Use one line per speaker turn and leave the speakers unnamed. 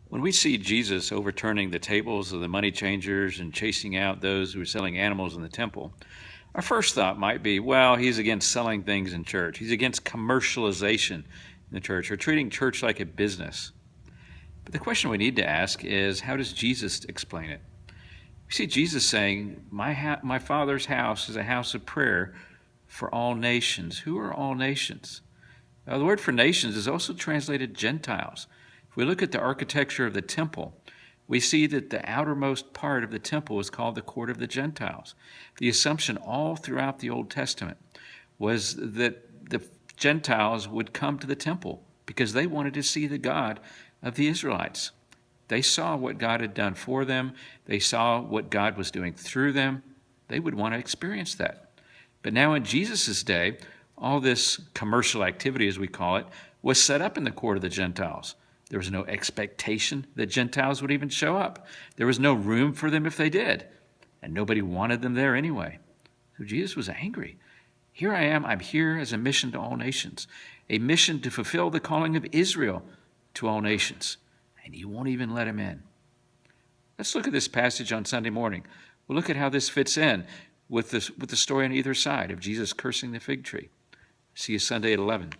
When we see Jesus overturning the tables of the money changers and chasing out those who were selling animals in the temple, our first thought might be, well, he's against selling things in church. He's against commercialization in the church, or treating church like a business. But the question we need to ask is, how does Jesus explain it? We see Jesus saying, my Father's house is a house of prayer for all nations. Who are all nations? Now, the word for nations is also translated Gentiles. If we look at the architecture of the temple, we see that the outermost part of the temple is called the court of the Gentiles. The assumption all throughout the Old Testament was that the Gentiles would come to the temple because they wanted to see the God of the Israelites. They saw what God had done for them. They saw what God was doing through them. They would want to experience that. But now in Jesus' day, all this commercial activity, as we call it, was set up in the court of the Gentiles. There was no expectation that Gentiles would even show up. There was no room for them if they did, and nobody wanted them there anyway. So Jesus was angry. Here I am, I'm here as a mission to all nations, a mission to fulfill the calling of Israel to all nations, and you won't even let him in. Let's look at this passage on Sunday morning. We'll look at how this fits in with the story on either side of Jesus cursing the fig tree. See you Sunday at 11.